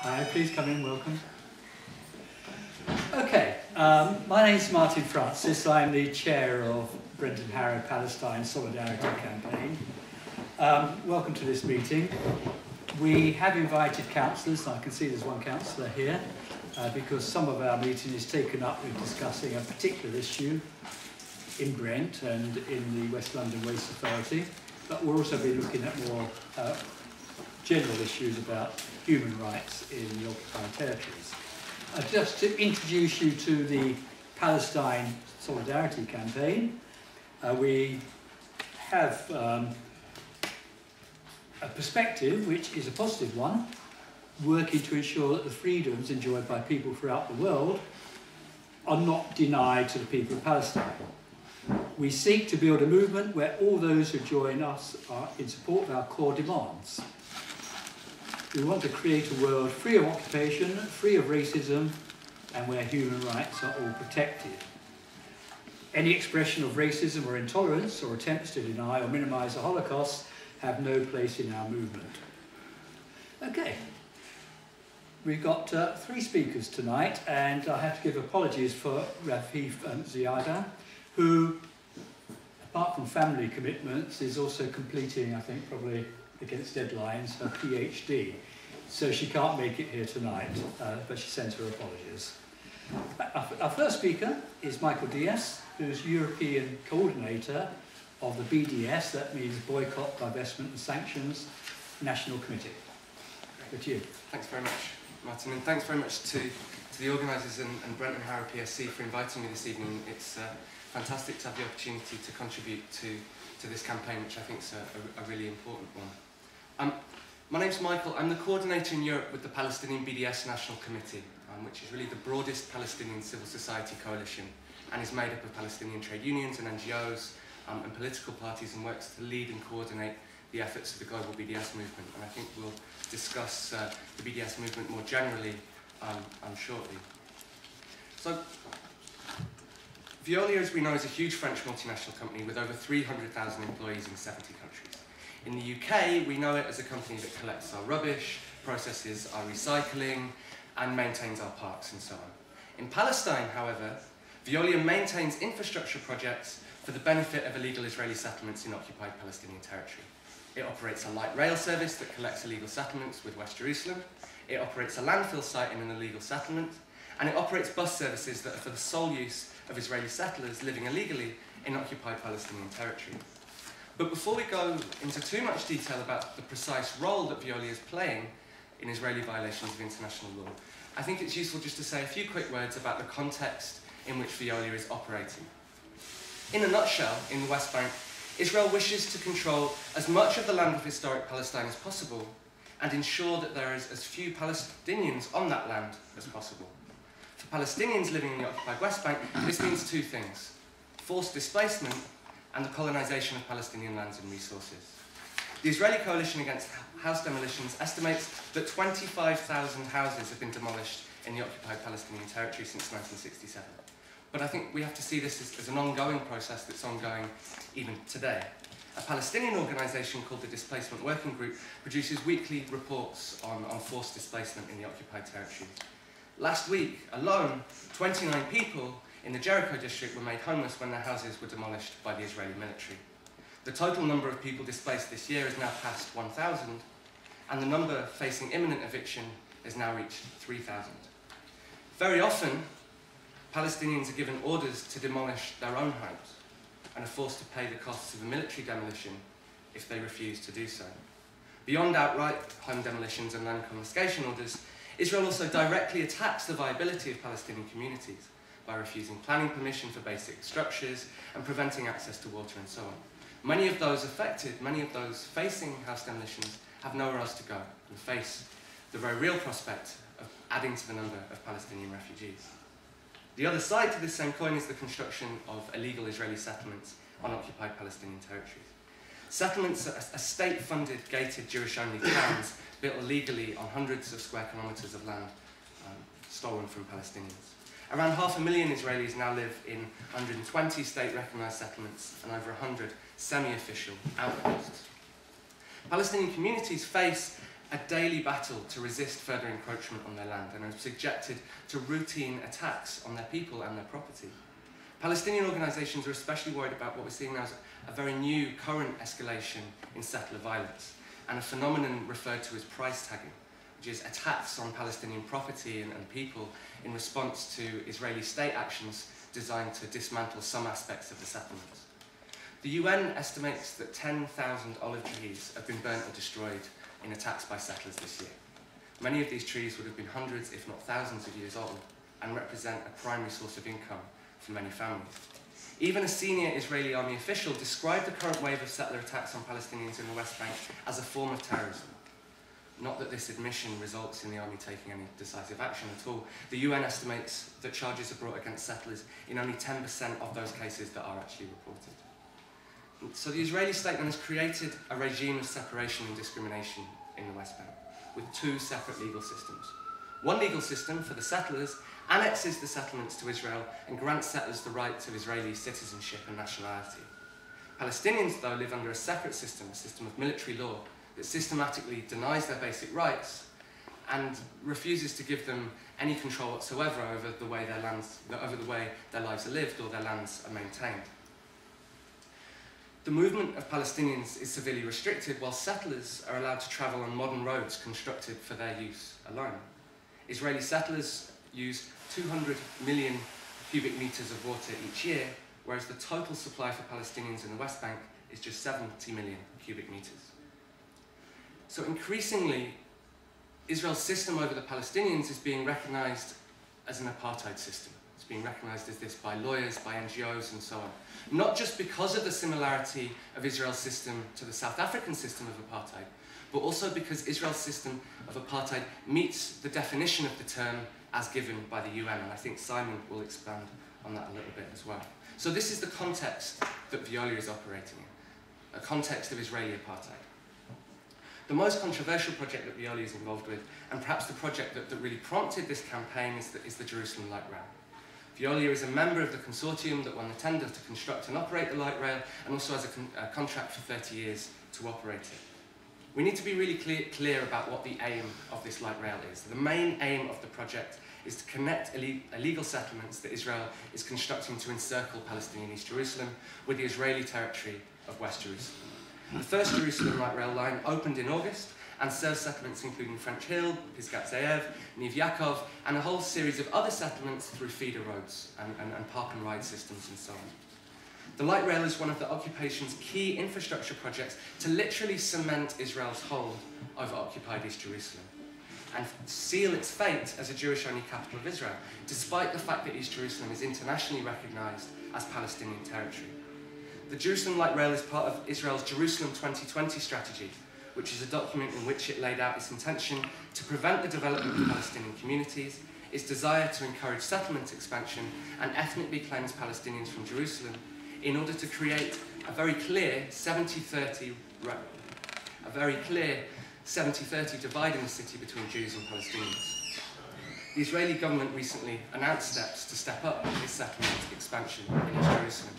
Hi, please come in, welcome. Okay, my name's Martin Francis. I'm the chair of Brendan Harrow Palestine Solidarity Campaign. Welcome to this meeting. We have invited councillors, I can see there's one councillor here, because some of our meeting is taken up with discussing a particular issue in Brent and in the West London Waste Authority, but we'll also be looking at more general issues about human rights in the occupied territories. Just to introduce you to the Palestine Solidarity Campaign, we have a perspective which is a positive one, working to ensure that the freedoms enjoyed by people throughout the world are not denied to the people of Palestine. We seek to build a movement where all those who join us are in support of our core demands. We want to create a world free of occupation, free of racism, and where human rights are all protected. Any expression of racism or intolerance or attempts to deny or minimise the Holocaust have no place in our movement. Okay, we've got 3 speakers tonight, and I have to give apologies for Rafif Ziada, who, apart from family commitments, is also completing, I think, probably against deadlines, her PhD. So she can't make it here tonight, but she sends her apologies. Our first speaker is Michael Diaz, who's European coordinator of the BDS, that means Boycott, Divestment and Sanctions National Committee. Over to you. Thanks very much, Martin, and thanks very much to the organisers and Brendan Harrow PSC for inviting me this evening. It's fantastic to have the opportunity to contribute to this campaign, which I think is a really important one. My name's Michael. I'm the coordinator in Europe with the Palestinian BDS National Committee, which is really the broadest Palestinian civil society coalition and is made up of Palestinian trade unions and NGOs and political parties, and works to lead and coordinate the efforts of the global BDS movement. And I think we'll discuss the BDS movement more generally shortly. So, Veolia, as we know, is a huge French multinational company with over 300,000 employees in 70 countries. In the UK, we know it as a company that collects our rubbish, processes our recycling, and maintains our parks and so on. In Palestine, however, Veolia maintains infrastructure projects for the benefit of illegal Israeli settlements in occupied Palestinian territory. It operates a light rail service that collects illegal settlements with West Jerusalem. It operates a landfill site in an illegal settlement. And it operates bus services that are for the sole use of Israeli settlers living illegally in occupied Palestinian territory. But before we go into too much detail about the precise role that Veolia is playing in Israeli violations of international law, I think it's useful just to say a few quick words about the context in which Veolia is operating. In a nutshell, in the West Bank, Israel wishes to control as much of the land of historic Palestine as possible and ensure that there is as few Palestinians on that land as possible. For Palestinians living in the occupied West Bank, this means 2 things: forced displacement and the colonisation of Palestinian lands and resources. The Israeli Coalition Against House Demolitions estimates that 25,000 houses have been demolished in the occupied Palestinian territory since 1967. But I think we have to see this as an ongoing process that's ongoing even today. A Palestinian organisation called the Displacement Working Group produces weekly reports on forced displacement in the occupied territory. Last week alone, 29 people in the Jericho district were made homeless when their houses were demolished by the Israeli military. The total number of people displaced this year has now passed 1,000, and the number facing imminent eviction has now reached 3,000. Very often, Palestinians are given orders to demolish their own homes and are forced to pay the costs of a military demolition if they refuse to do so. Beyond outright home demolitions and land confiscation orders, Israel also directly attacks the viability of Palestinian communities by refusing planning permission for basic structures and preventing access to water and so on. Many of those affected, many of those facing house demolitions, have nowhere else to go and face the very real prospect of adding to the number of Palestinian refugees. The other side to this same coin is the construction of illegal Israeli settlements on occupied Palestinian territories. Settlements are state-funded, gated, Jewish-only towns built illegally on hundreds of square kilometres of land stolen from Palestinians. Around 500,000 Israelis now live in 120 state-recognised settlements and over 100 semi-official outposts. Palestinian communities face a daily battle to resist further encroachment on their land and are subjected to routine attacks on their people and their property. Palestinian organisations are especially worried about what we're seeing now as a very new current escalation in settler violence and a phenomenon referred to as price tagging, which is attacks on Palestinian property and people in response to Israeli state actions designed to dismantle some aspects of the settlements. The UN estimates that 10,000 olive trees have been burnt or destroyed in attacks by settlers this year. Many of these trees would have been hundreds, if not thousands of years old, and represent a primary source of income for many families. Even a senior Israeli army official described the current wave of settler attacks on Palestinians in the West Bank as a form of terrorism. Not that this admission results in the army taking any decisive action at all. The UN estimates that charges are brought against settlers in only 10% of those cases that are actually reported. So the Israeli state then has created a regime of separation and discrimination in the West Bank, with two separate legal systems. One legal system for the settlers annexes the settlements to Israel and grants settlers the right to Israeli citizenship and nationality. Palestinians, though, live under a separate system, a system of military law, that systematically denies their basic rights and refuses to give them any control whatsoever over the way their lives are lived or their lands are maintained. The movement of Palestinians is severely restricted, while settlers are allowed to travel on modern roads constructed for their use alone. Israeli settlers use 200 million cubic metres of water each year, whereas the total supply for Palestinians in the West Bank is just 70 million cubic metres. So increasingly, Israel's system over the Palestinians is being recognised as an apartheid system. It's being recognised as this by lawyers, by NGOs and so on. Not just because of the similarity of Israel's system to the South African system of apartheid, but also because Israel's system of apartheid meets the definition of the term as given by the UN, and I think Simon will expand on that a little bit as well. So this is the context that Veolia is operating in, a context of Israeli apartheid. The most controversial project that Veolia is involved with, and perhaps the project that really prompted this campaign, is the Jerusalem Light Rail. Veolia is a member of the consortium that won the tender to construct and operate the light rail, and also has a contract for 30 years to operate it. We need to be really clear about what the aim of this light rail is. The main aim of the project is to connect illegal settlements that Israel is constructing to encircle Palestinian East Jerusalem with the Israeli territory of West Jerusalem. The first Jerusalem light rail line opened in August and serves settlements including French Hill, Pisgat Ze'ev, Niv Yaakov, and a whole series of other settlements through feeder roads and park and ride systems and so on. The light rail is one of the occupation's key infrastructure projects to literally cement Israel's hold over occupied East Jerusalem and seal its fate as a Jewish-only capital of Israel, despite the fact that East Jerusalem is internationally recognised as Palestinian territory. The Jerusalem Light Rail is part of Israel's Jerusalem 2020 strategy, which is a document in which it laid out its intention to prevent the development of Palestinian communities, its desire to encourage settlement expansion, and ethnically cleanse Palestinians from Jerusalem, in order to create a very clear 70-30 divide in the city between Jews and Palestinians. The Israeli government recently announced steps to step up its settlement expansion in East Jerusalem.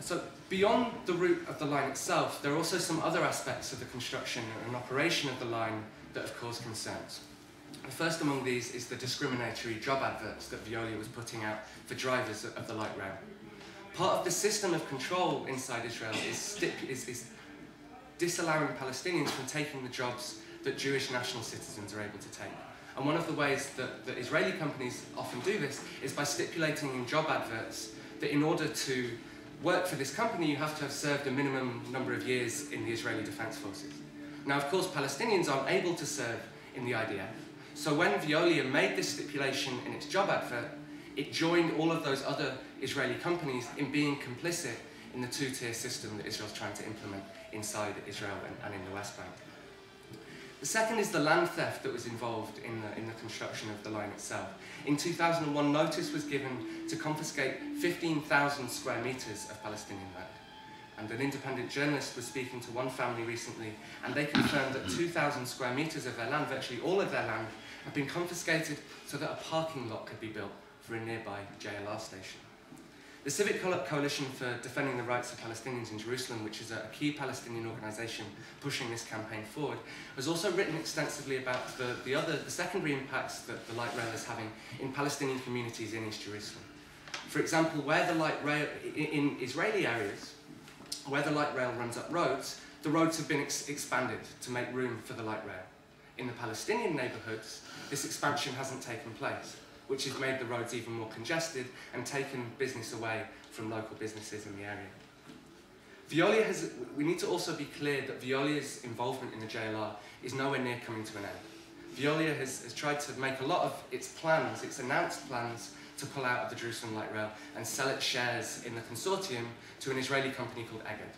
So beyond the route of the line itself, there are also some other aspects of the construction and operation of the line that have caused concerns. The first among these is the discriminatory job adverts that Veolia was putting out for drivers of the light rail. Part of the system of control inside Israel is disallowing Palestinians from taking the jobs that Jewish national citizens are able to take. And one of the ways that Israeli companies often do this is by stipulating in job adverts that in order to work for this company, you have to have served a minimum number of years in the Israeli Defense Forces. Now, of course, Palestinians aren't able to serve in the IDF. So when Veolia made this stipulation in its job advert, it joined all of those other Israeli companies in being complicit in the two-tier system that Israel's trying to implement inside Israel and in the West Bank. The second is the land theft that was involved in the construction of the line itself. In 2001, notice was given to confiscate 15,000 square metres of Palestinian land. And an independent journalist was speaking to one family recently, and they confirmed that 2,000 square metres of their land, virtually all of their land, had been confiscated so that a parking lot could be built for a nearby JLR station. The Civic Coalition for Defending the Rights of Palestinians in Jerusalem, which is a key Palestinian organisation pushing this campaign forward, has also written extensively about the secondary impacts that the light rail is having in Palestinian communities in East Jerusalem. For example, where the light rail, in Israeli areas, where the light rail runs up roads, the roads have been expanded to make room for the light rail. In the Palestinian neighbourhoods, this expansion hasn't taken place, which has made the roads even more congested and taken business away from local businesses in the area. We need to also be clear that Veolia's involvement in the JLR is nowhere near coming to an end. Veolia has tried to make a lot of its plans, its announced plans, to pull out of the Jerusalem Light Rail and sell its shares in the consortium to an Israeli company called Egged.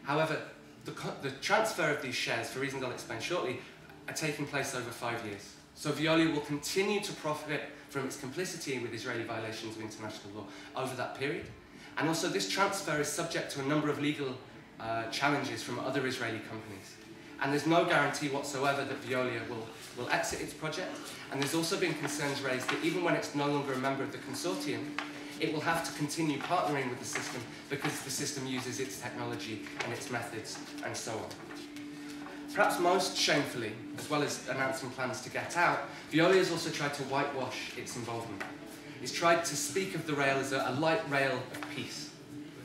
However, the transfer of these shares, for reasons I'll explain shortly, are taking place over 5 years. So Veolia will continue to profit from its complicity with Israeli violations of international law over that period. And also this transfer is subject to a number of legal challenges from other Israeli companies. And there's no guarantee whatsoever that Veolia will exit its project. And there's also been concerns raised that even when it's no longer a member of the consortium, it will have to continue partnering with the system because the system uses its technology and its methods and so on. Perhaps most shamefully, as well as announcing plans to get out, Veolia has also tried to whitewash its involvement. It's tried to speak of the rail as a light rail of peace.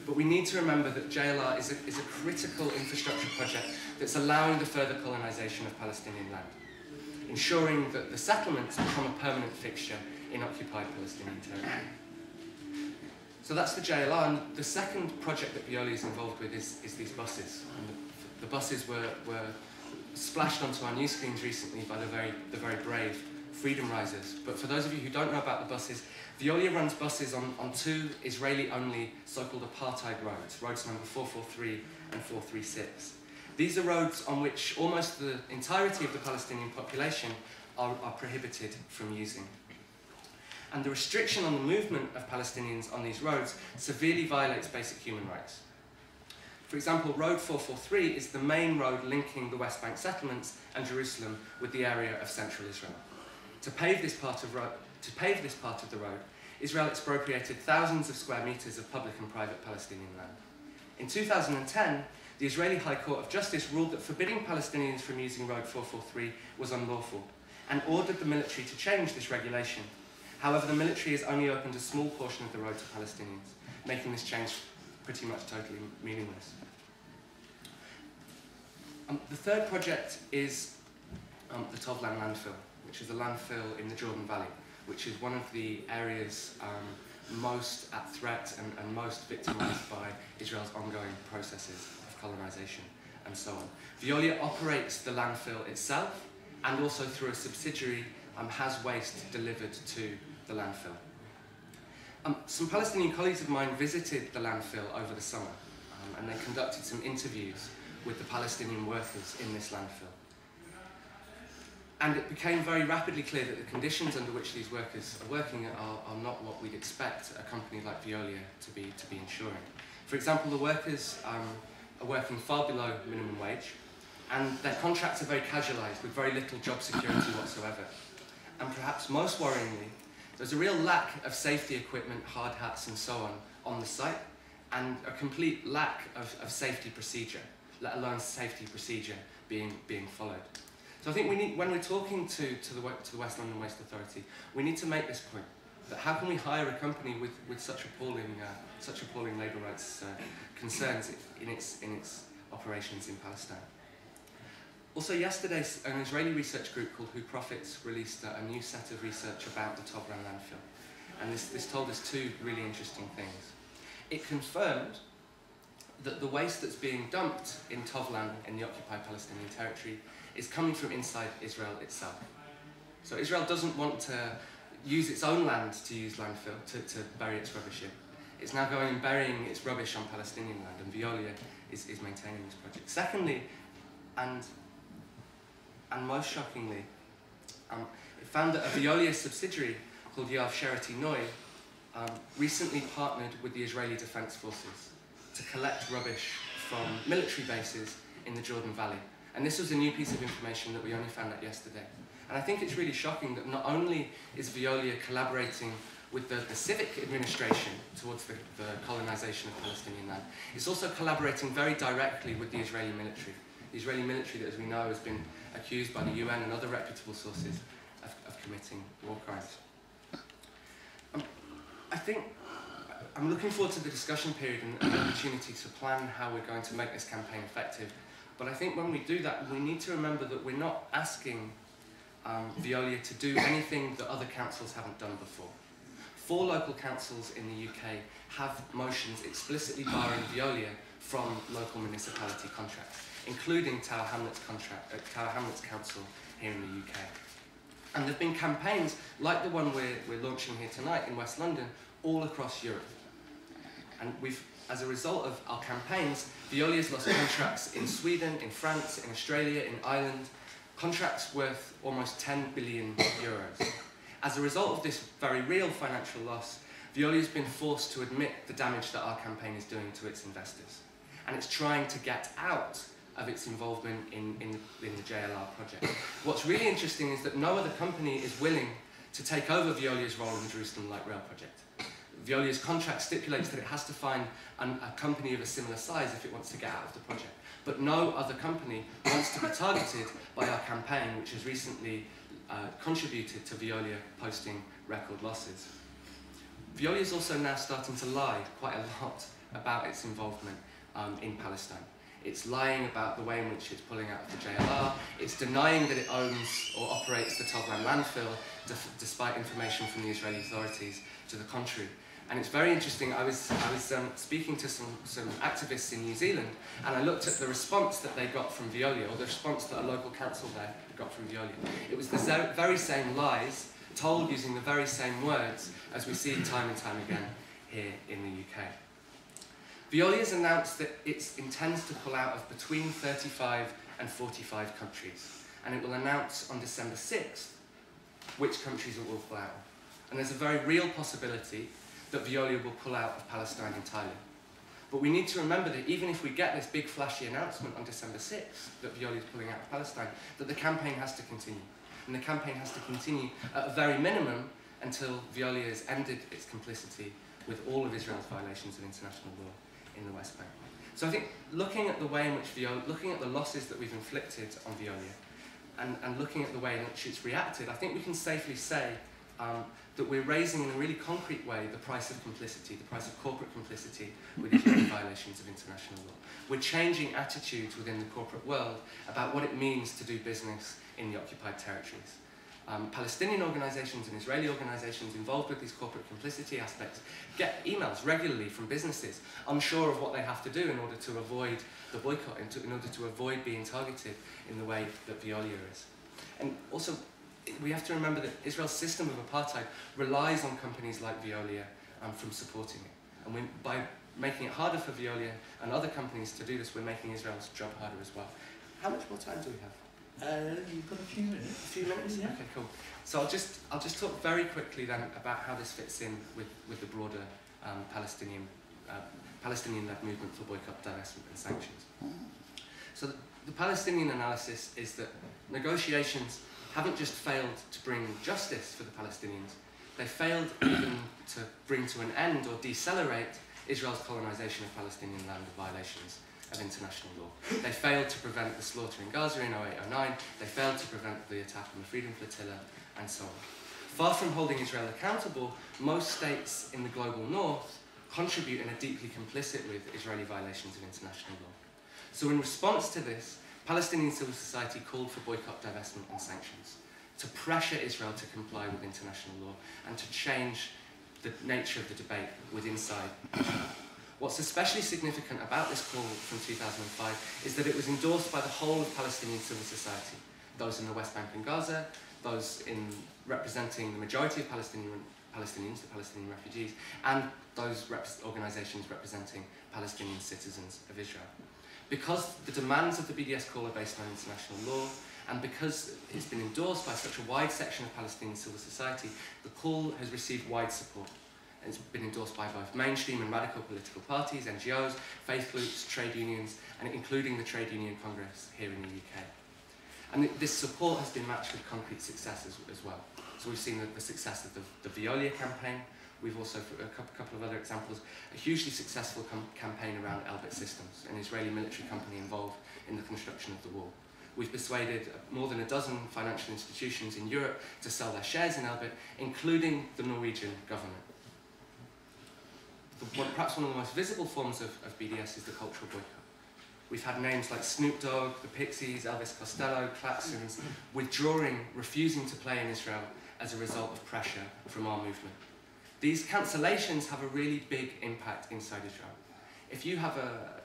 But we need to remember that JLR is a critical infrastructure project that's allowing the further colonisation of Palestinian land, ensuring that the settlements become a permanent fixture in occupied Palestinian territory. So that's the JLR, and the second project that Veolia is involved with is these buses. And the buses were splashed onto our news screens recently by the very brave freedom risers. But for those of you who don't know about the buses, Veolia runs buses on two Israeli-only so-called apartheid roads, roads number 443 and 436. These are roads on which almost the entirety of the Palestinian population are prohibited from using. And the restriction on the movement of Palestinians on these roads severely violates basic human rights. For example, Road 443 is the main road linking the West Bank settlements and Jerusalem with the area of central Israel. To pave this part of the road, Israel expropriated thousands of square metres of public and private Palestinian land. In 2010, the Israeli High Court of Justice ruled that forbidding Palestinians from using Road 443 was unlawful and ordered the military to change this regulation. However, the military has only opened a small portion of the road to Palestinians, making this change pretty much totally meaningless. The third project is the Tovlan landfill, which is a landfill in the Jordan Valley, which is one of the areas most at threat and most victimised by Israel's ongoing processes of colonisation and so on. Veolia operates the landfill itself and also through a subsidiary has waste delivered to the landfill. Some Palestinian colleagues of mine visited the landfill over the summer and they conducted some interviews with the Palestinian workers in this landfill. And it became very rapidly clear that the conditions under which these workers are working are not what we'd expect a company like Veolia to be ensuring. For example, the workers are working far below minimum wage, and their contracts are very casualised with very little job security whatsoever. And perhaps most worryingly, there's a real lack of safety equipment, hard hats and so on the site, and a complete lack of safety procedure, let alone safety procedure being followed. So I think we need, when we're talking to the West London Waste Authority, we need to make this point, that how can we hire a company with such appalling labour rights concerns in its operations in Palestine. Also yesterday, an Israeli research group called Who Profits released a new set of research about the Tovlan landfill. And this told us two really interesting things. It confirmed that the waste that's being dumped in Tovlan, in the occupied Palestinian territory, is coming from inside Israel itself. So Israel doesn't want to use its own land to use landfill, to bury its rubbish in. It's now going and burying its rubbish on Palestinian land, and Veolia is maintaining this project. Secondly, and most shockingly, it found that a Veolia subsidiary called Yoav Sherity Noi recently partnered with the Israeli Defense Forces to collect rubbish from military bases in the Jordan Valley. And this was a new piece of information that we only found out yesterday. And I think it's really shocking that not only is Veolia collaborating with the civic administration towards the colonisation of Palestinian land. It's also collaborating very directly with the Israeli military. The Israeli military that, as we know, has been accused by the UN and other reputable sources of committing war crimes. I think I'm looking forward to the discussion period and the opportunity to plan how we're going to make this campaign effective. But I think when we do that, we need to remember that we're not asking Veolia to do anything that other councils haven't done before. 4 local councils in the UK have motions explicitly barring Veolia from local municipality contracts, including Tower Hamlets Council here in the UK. And there have been campaigns like the one we're launching here tonight in West London all across Europe. And as a result of our campaigns, Veolia's lost contracts in Sweden, in France, in Australia, in Ireland, contracts worth almost 10 billion euros. As a result of this very real financial loss, Veolia's been forced to admit the damage that our campaign is doing to its investors. And it's trying to get out of its involvement in the JLR project. What's really interesting is that no other company is willing to take over Veolia's role in the Jerusalem Light Rail project. Veolia's contract stipulates that it has to find a company of a similar size if it wants to get out of the project. But no other company wants to be targeted by our campaign, which has recently contributed to Veolia posting record losses. Veolia is also now starting to lie quite a lot about its involvement in Palestine. It's lying about the way in which it's pulling out of the JLR. It's denying that it owns or operates the Tovlan landfill, despite information from the Israeli authorities to the contrary. And it's very interesting. I was speaking to some activists in New Zealand, and I looked at the response that they got from Veolia, or the response that a local council there got from Veolia. It was the very same lies, told using the very same words, as we see time and time again here in the UK. Veolia has announced that it intends to pull out of between 35 and 45 countries, and it will announce on December 6th which countries it will pull out of. And there's a very real possibility that Veolia will pull out of Palestine entirely. But we need to remember that even if we get this big flashy announcement on December 6th that Veolia is pulling out of Palestine, that the campaign has to continue. And the campaign has to continue at a very minimum until Veolia has ended its complicity with all of Israel's violations of international law in the West Bank. So I think looking at the way in which looking at the losses that we've inflicted on Veolia, and looking at the way in which it's reacted, I think we can safely say that we're raising in a really concrete way the price of complicity, the price of corporate complicity with Israeli violations of international law. We're changing attitudes within the corporate world about what it means to do business in the occupied territories. Palestinian organisations and Israeli organisations involved with these corporate complicity aspects get emails regularly from businesses unsure of what they have to do in order to avoid the boycott, in order to avoid being targeted in the way that Veolia is. And also, we have to remember that Israel's system of apartheid relies on companies like Veolia from supporting it. And by making it harder for Veolia and other companies to do this, we're making Israel's job harder as well. How much more time do we have? You've got a few minutes. A few minutes? Yeah. Okay, cool. So I'll just talk very quickly then about how this fits in with the broader Palestinian-led movement for boycott, divestment and sanctions. So the Palestinian analysis is that negotiations haven't just failed to bring justice for the Palestinians, they failed even to bring to an end or decelerate Israel's colonisation of Palestinian land with violations of international law. They failed to prevent the slaughter in Gaza in 08-09, they failed to prevent the attack on the Freedom Flotilla, and so on. Far from holding Israel accountable, most states in the global north contribute and are deeply complicit with Israeli violations of international law. So in response to this, Palestinian civil society called for boycott, divestment and sanctions to pressure Israel to comply with international law and to change the nature of the debate within inside Israel. What's especially significant about this call from 2005 is that it was endorsed by the whole of Palestinian civil society, those in the West Bank and Gaza, those representing the majority of Palestinians, the Palestinian refugees, and those organisations representing Palestinian citizens of Israel. Because the demands of the BDS call are based on international law, and because it's been endorsed by such a wide section of Palestinian civil society, the call has received wide support. It's been endorsed by both mainstream and radical political parties, NGOs, faith groups, trade unions, and including the Trade Union Congress here in the UK. And this support has been matched with concrete successes as well. So we've seen the success of the Veolia campaign. We've also, for a couple of other examples, a hugely successful campaign around Elbit Systems, an Israeli military company involved in the construction of the wall. We've persuaded more than a dozen financial institutions in Europe to sell their shares in Elbit, including the Norwegian government. Perhaps one of the most visible forms of BDS is the cultural boycott. We've had names like Snoop Dogg, the Pixies, Elvis Costello, Klaxons, withdrawing, refusing to play in Israel as a result of pressure from our movement. These cancellations have a really big impact inside Israel. If you have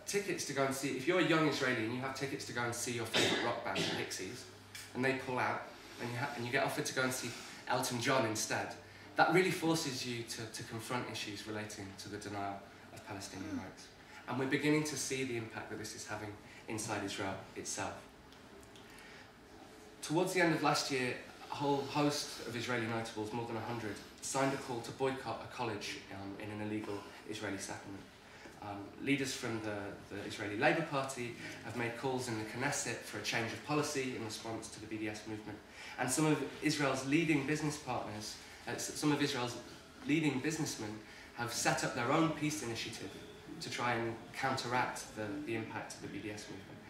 tickets to go and see, if you're a young Israeli and you have tickets to go and see your favourite rock band, the Pixies, and they pull out, and you get offered to go and see Elton John instead, that really forces you to confront issues relating to the denial of Palestinian rights. And we're beginning to see the impact that this is having inside Israel itself. Towards the end of last year, a whole host of Israeli notables, more than 100, signed a call to boycott a college in an illegal Israeli settlement. Leaders from the Israeli Labour Party have made calls in the Knesset for a change of policy in response to the BDS movement. And some of Israel's leading business partners, some of Israel's leading businessmen have set up their own peace initiative to try and counteract the impact of the BDS movement.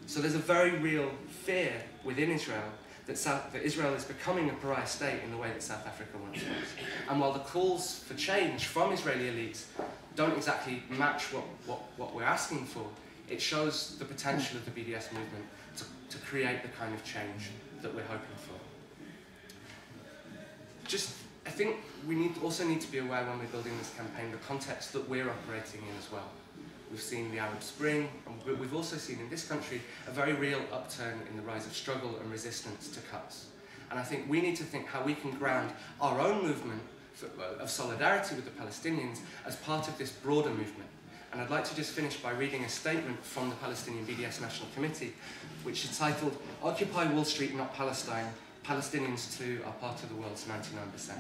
So there's a very real fear within Israel that Israel is becoming a pariah state in the way that South Africa once was. And while the calls for change from Israeli elites don't exactly match what we're asking for, it shows the potential of the BDS movement to create the kind of change that we're hoping for. I think we also need to be aware when we're building this campaign the context that we're operating in as well. We've seen the Arab Spring, and we've also seen in this country a very real upturn in the rise of struggle and resistance to cuts. And I think we need to think how we can ground our own movement of solidarity with the Palestinians as part of this broader movement. And I'd like to just finish by reading a statement from the Palestinian BDS National Committee, which is titled, "Occupy Wall Street, Not Palestine. Palestinians too are part of the world's 99%.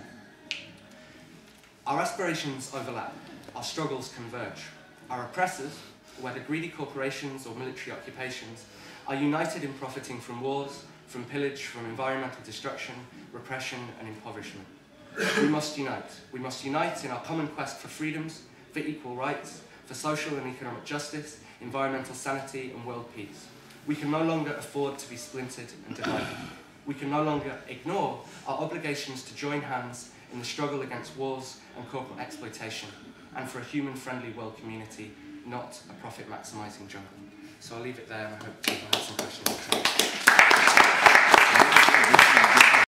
Our aspirations overlap, our struggles converge. Our oppressors, whether greedy corporations or military occupations, are united in profiting from wars, from pillage, from environmental destruction, repression and impoverishment. We must unite. We must unite in our common quest for freedoms, for equal rights, for social and economic justice, environmental sanity and world peace. We can no longer afford to be splintered and divided. We can no longer ignore our obligations to join hands in the struggle against wars and corporate exploitation, and for a human-friendly world community, not a profit-maximising jungle." So I'll leave it there, and I hope people have some questions.